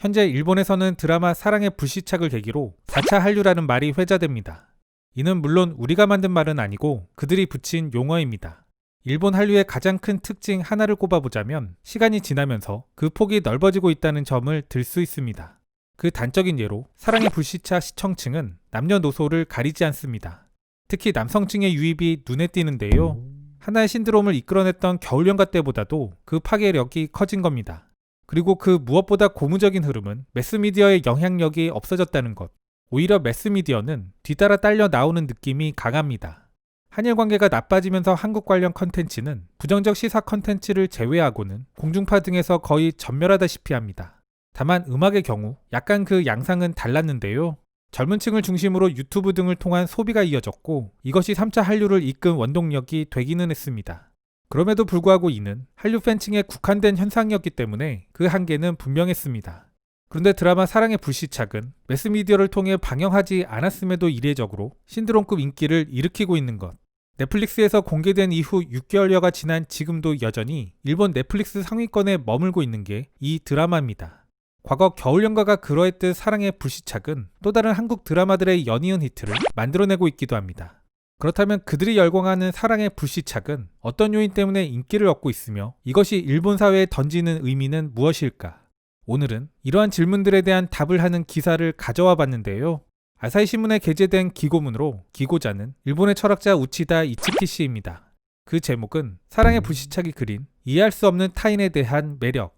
현재 일본에서는 드라마 사랑의 불시착을 계기로 4차 한류라는 말이 회자됩니다. 이는 물론 우리가 만든 말은 아니고 그들이 붙인 용어입니다. 일본 한류의 가장 큰 특징 하나를 꼽아보자면 시간이 지나면서 그 폭이 넓어지고 있다는 점을 들 수 있습니다. 그 단적인 예로 사랑의 불시착 시청층은 남녀노소를 가리지 않습니다. 특히 남성층의 유입이 눈에 띄는데요. 하나의 신드롬을 이끌어냈던 겨울연가 때보다도 그 파괴력이 커진 겁니다. 그리고 그 무엇보다 고무적인 흐름은 매스미디어의 영향력이 없어졌다는 것. 오히려 매스미디어는 뒤따라 딸려 나오는 느낌이 강합니다. 한일 관계가 나빠지면서 한국 관련 컨텐츠는 부정적 시사 컨텐츠를 제외하고는 공중파 등에서 거의 전멸하다시피 합니다. 다만 음악의 경우 약간 그 양상은 달랐는데요. 젊은 층을 중심으로 유튜브 등을 통한 소비가 이어졌고 이것이 3차 한류를 이끈 원동력이 되기는 했습니다. 그럼에도 불구하고 이는 한류 팬층에 국한된 현상이었기 때문에 그 한계는 분명했습니다. 그런데 드라마 사랑의 불시착은 매스미디어를 통해 방영하지 않았음에도 이례적으로 신드롬급 인기를 일으키고 있는 것. 넷플릭스에서 공개된 이후 6개월여가 지난 지금도 여전히 일본 넷플릭스 상위권에 머물고 있는 게 이 드라마입니다. 과거 겨울연가가 그러했듯 사랑의 불시착은 또 다른 한국 드라마들의 연이은 히트를 만들어내고 있기도 합니다. 그렇다면 그들이 열광하는 사랑의 불시착은 어떤 요인 때문에 인기를 얻고 있으며 이것이 일본 사회에 던지는 의미는 무엇일까? 오늘은 이러한 질문들에 대한 답을 하는 기사를 가져와 봤는데요. 아사히 신문에 게재된 기고문으로 기고자는 일본의 철학자 우치다 이츠키 씨입니다. 그 제목은 사랑의 불시착이 그린 이해할 수 없는 타인에 대한 매력.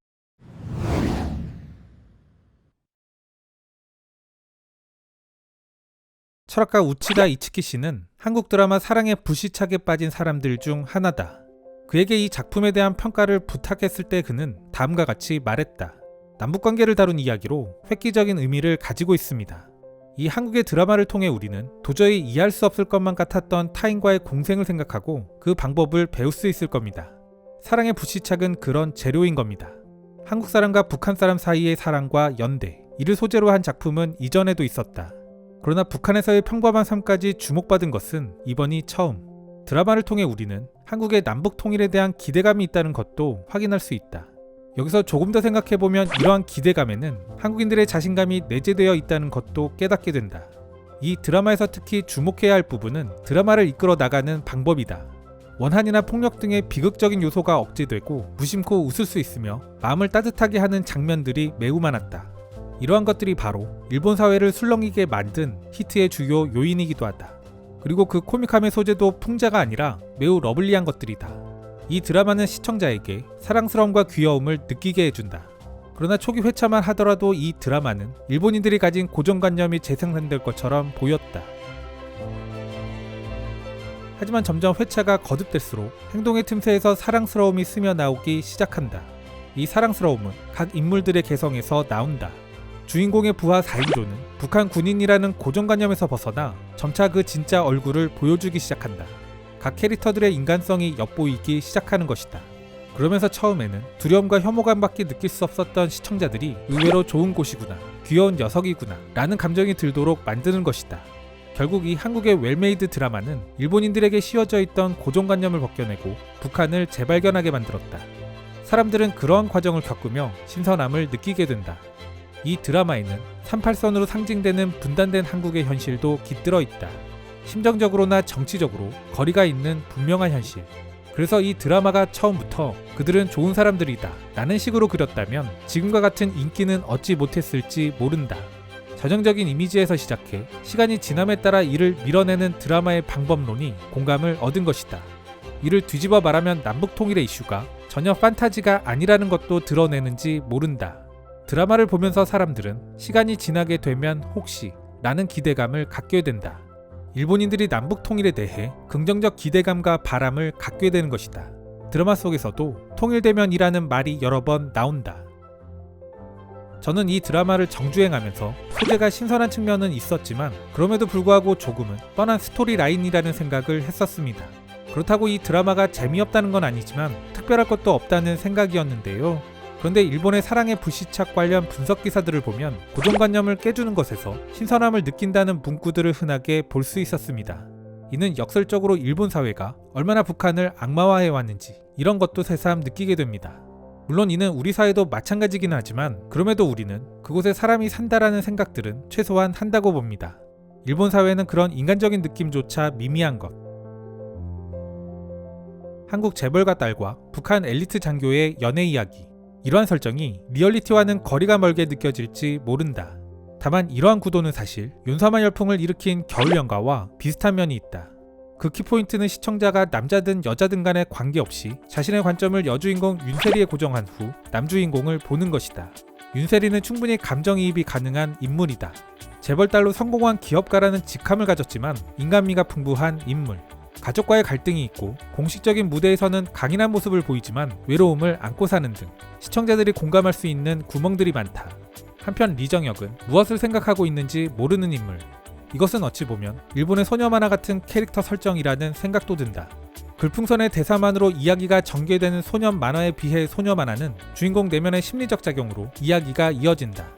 철학가 우치다 이츠키 씨는 한국 드라마 사랑의 불시착에 빠진 사람들 중 하나다. 그에게 이 작품에 대한 평가를 부탁했을 때 그는 다음과 같이 말했다. 남북관계를 다룬 이야기로 획기적인 의미를 가지고 있습니다. 이 한국의 드라마를 통해 우리는 도저히 이해할 수 없을 것만 같았던 타인과의 공생을 생각하고 그 방법을 배울 수 있을 겁니다. 사랑의 불시착은 그런 재료인 겁니다. 한국 사람과 북한 사람 사이의 사랑과 연대, 이를 소재로 한 작품은 이전에도 있었다. 그러나 북한에서의 평범한 삶까지 주목받은 것은 이번이 처음. 드라마를 통해 우리는 한국의 남북 통일에 대한 기대감이 있다는 것도 확인할 수 있다. 여기서 조금 더 생각해보면 이러한 기대감에는 한국인들의 자신감이 내재되어 있다는 것도 깨닫게 된다. 이 드라마에서 특히 주목해야 할 부분은 드라마를 이끌어 나가는 방법이다. 원한이나 폭력 등의 비극적인 요소가 억제되고 무심코 웃을 수 있으며 마음을 따뜻하게 하는 장면들이 매우 많았다. 이러한 것들이 바로 일본 사회를 술렁이게 만든 히트의 주요 요인이기도 하다. 그리고 그 코믹함의 소재도 풍자가 아니라 매우 러블리한 것들이다. 이 드라마는 시청자에게 사랑스러움과 귀여움을 느끼게 해준다. 그러나 초기 회차만 하더라도 이 드라마는 일본인들이 가진 고정관념이 재생산될 것처럼 보였다. 하지만 점점 회차가 거듭될수록 행동의 틈새에서 사랑스러움이 스며나오기 시작한다. 이 사랑스러움은 각 인물들의 개성에서 나온다. 주인공의 부하 4인조는 북한 군인이라는 고정관념에서 벗어나 점차 그 진짜 얼굴을 보여주기 시작한다. 각 캐릭터들의 인간성이 엿보이기 시작하는 것이다. 그러면서 처음에는 두려움과 혐오감밖에 느낄 수 없었던 시청자들이 의외로 좋은 곳이구나, 귀여운 녀석이구나 라는 감정이 들도록 만드는 것이다. 결국 이 한국의 웰메이드 드라마는 일본인들에게 씌워져 있던 고정관념을 벗겨내고 북한을 재발견하게 만들었다. 사람들은 그러한 과정을 겪으며 신선함을 느끼게 된다. 이 드라마에는 38선으로 상징되는 분단된 한국의 현실도 깃들어 있다. 심정적으로나 정치적으로 거리가 있는 분명한 현실. 그래서 이 드라마가 처음부터 그들은 좋은 사람들이다 라는 식으로 그렸다면 지금과 같은 인기는 얻지 못했을지 모른다. 전형적인 이미지에서 시작해 시간이 지남에 따라 이를 밀어내는 드라마의 방법론이 공감을 얻은 것이다. 이를 뒤집어 말하면 남북통일의 이슈가 전혀 판타지가 아니라는 것도 드러내는지 모른다. 드라마를 보면서 사람들은 시간이 지나게 되면 혹시 라는 기대감을 갖게 된다. 일본인들이 남북 통일에 대해 긍정적 기대감과 바람을 갖게 되는 것이다. 드라마 속에서도 통일되면이라는 말이 여러 번 나온다. 저는 이 드라마를 정주행하면서 소재가 신선한 측면은 있었지만 그럼에도 불구하고 조금은 뻔한 스토리 라인이라는 생각을 했었습니다. 그렇다고 이 드라마가 재미없다는 건 아니지만 특별할 것도 없다는 생각이었는데요. 그런데 일본의 사랑의 불시착 관련 분석 기사들을 보면 고정관념을 깨주는 것에서 신선함을 느낀다는 문구들을 흔하게 볼 수 있었습니다. 이는 역설적으로 일본 사회가 얼마나 북한을 악마화해왔는지 이런 것도 새삼 느끼게 됩니다. 물론 이는 우리 사회도 마찬가지긴 하지만 그럼에도 우리는 그곳에 사람이 산다라는 생각들은 최소한 한다고 봅니다. 일본 사회는 그런 인간적인 느낌조차 미미한 것. 한국 재벌가 딸과 북한 엘리트 장교의 연애 이야기. 이러한 설정이 리얼리티와는 거리가 멀게 느껴질지 모른다. 다만 이러한 구도는 사실 윤사만 열풍을 일으킨 겨울연가와 비슷한 면이 있다. 그 키포인트는 시청자가 남자든 여자든 간에 관계없이 자신의 관점을 여주인공 윤세리에 고정한 후 남주인공을 보는 것이다. 윤세리는 충분히 감정이입이 가능한 인물이다. 재벌딸로 성공한 기업가라는 직함을 가졌지만 인간미가 풍부한 인물. 가족과의 갈등이 있고 공식적인 무대에서는 강인한 모습을 보이지만 외로움을 안고 사는 등 시청자들이 공감할 수 있는 구멍들이 많다. 한편 리정혁은 무엇을 생각하고 있는지 모르는 인물. 이것은 어찌 보면 일본의 소녀 만화 같은 캐릭터 설정이라는 생각도 든다. 글풍선의 대사만으로 이야기가 전개되는 소년 만화에 비해 소녀 만화는 주인공 내면의 심리적 작용으로 이야기가 이어진다.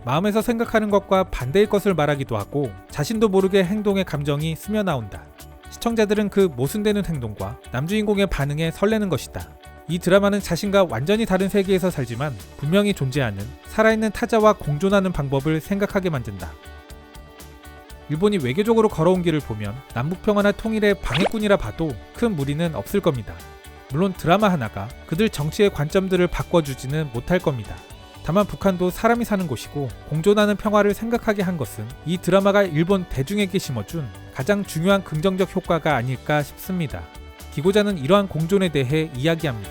마음에서 생각하는 것과 반대의 것을 말하기도 하고 자신도 모르게 행동의 감정이 스며나온다. 시청자들은 그 모순되는 행동과 남주인공의 반응에 설레는 것이다. 이 드라마는 자신과 완전히 다른 세계에서 살지만 분명히 존재하는 살아있는 타자와 공존하는 방법을 생각하게 만든다. 일본이 외교적으로 걸어온 길을 보면 남북평화나 통일의 방해꾼이라 봐도 큰 무리는 없을 겁니다. 물론 드라마 하나가 그들 정치의 관점들을 바꿔주지는 못할 겁니다. 다만 북한도 사람이 사는 곳이고 공존하는 평화를 생각하게 한 것은 이 드라마가 일본 대중에게 심어준 가장 중요한 긍정적 효과가 아닐까 싶습니다. 기고자는 이러한 공존에 대해 이야기합니다.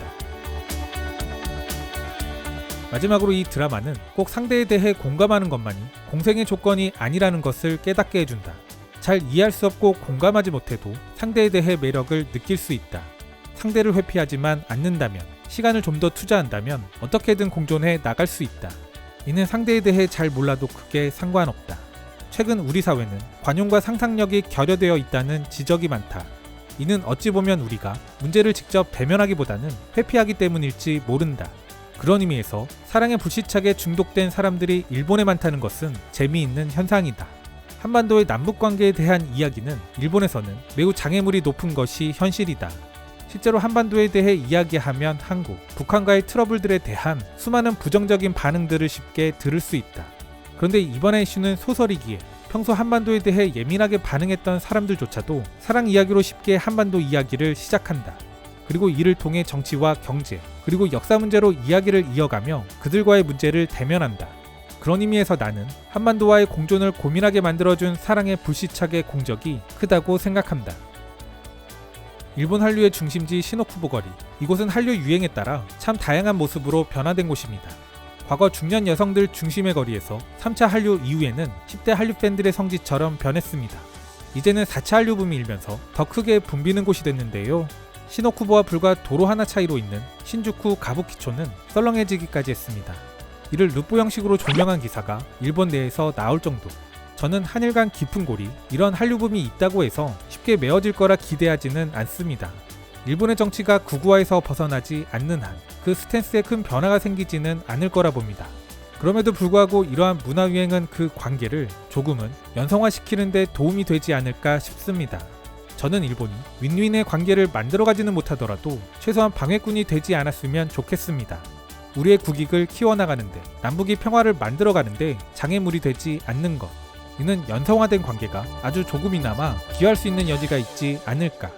마지막으로 이 드라마는 꼭 상대에 대해 공감하는 것만이 공생의 조건이 아니라는 것을 깨닫게 해준다. 잘 이해할 수 없고 공감하지 못해도 상대에 대해 매력을 느낄 수 있다. 상대를 회피하지만 않는다면, 시간을 좀 더 투자한다면 어떻게든 공존해 나갈 수 있다. 이는 상대에 대해 잘 몰라도 크게 상관없다. 최근 우리 사회는 관용과 상상력이 결여되어 있다는 지적이 많다. 이는 어찌 보면 우리가 문제를 직접 대면하기보다는 회피하기 때문일지 모른다. 그런 의미에서 사랑에 불시착에 중독된 사람들이 일본에 많다는 것은 재미있는 현상이다. 한반도의 남북관계에 대한 이야기는 일본에서는 매우 장애물이 높은 것이 현실이다. 실제로 한반도에 대해 이야기하면 한국, 북한과의 트러블들에 대한 수많은 부정적인 반응들을 쉽게 들을 수 있다. 그런데 이번의 이슈는 소설이기에 평소 한반도에 대해 예민하게 반응했던 사람들조차도 사랑 이야기로 쉽게 한반도 이야기를 시작한다. 그리고 이를 통해 정치와 경제, 그리고 역사 문제로 이야기를 이어가며 그들과의 문제를 대면한다. 그런 의미에서 나는 한반도와의 공존을 고민하게 만들어준 사랑의 불시착의 공적이 크다고 생각한다. 일본 한류의 중심지 시노쿠보 거리. 이곳은 한류 유행에 따라 참 다양한 모습으로 변화된 곳입니다. 과거 중년 여성들 중심의 거리에서 3차 한류 이후에는 10대 한류 팬들의 성지처럼 변했습니다. 이제는 4차 한류 붐이 일면서 더 크게 붐비는 곳이 됐는데요. 시노쿠보와 불과 도로 하나 차이로 있는 신주쿠 가부키초는 썰렁해지기까지 했습니다. 이를 루포 형식으로 조명한 기사가 일본 내에서 나올 정도. 저는 한일 간 깊은 골이 이런 한류붐이 있다고 해서 쉽게 메어질 거라 기대하지는 않습니다. 일본의 정치가 구구화에서 벗어나지 않는 한 그 스탠스에 큰 변화가 생기지는 않을 거라 봅니다. 그럼에도 불구하고 이러한 문화 유행은 그 관계를 조금은 연성화시키는 데 도움이 되지 않을까 싶습니다. 저는 일본이 윈윈의 관계를 만들어가지는 못하더라도 최소한 방해꾼이 되지 않았으면 좋겠습니다. 우리의 국익을 키워나가는데, 남북이 평화를 만들어가는데 장애물이 되지 않는 것. 이는 연성화된 관계가 아주 조금이나마 기여할 수 있는 여지가 있지 않을까.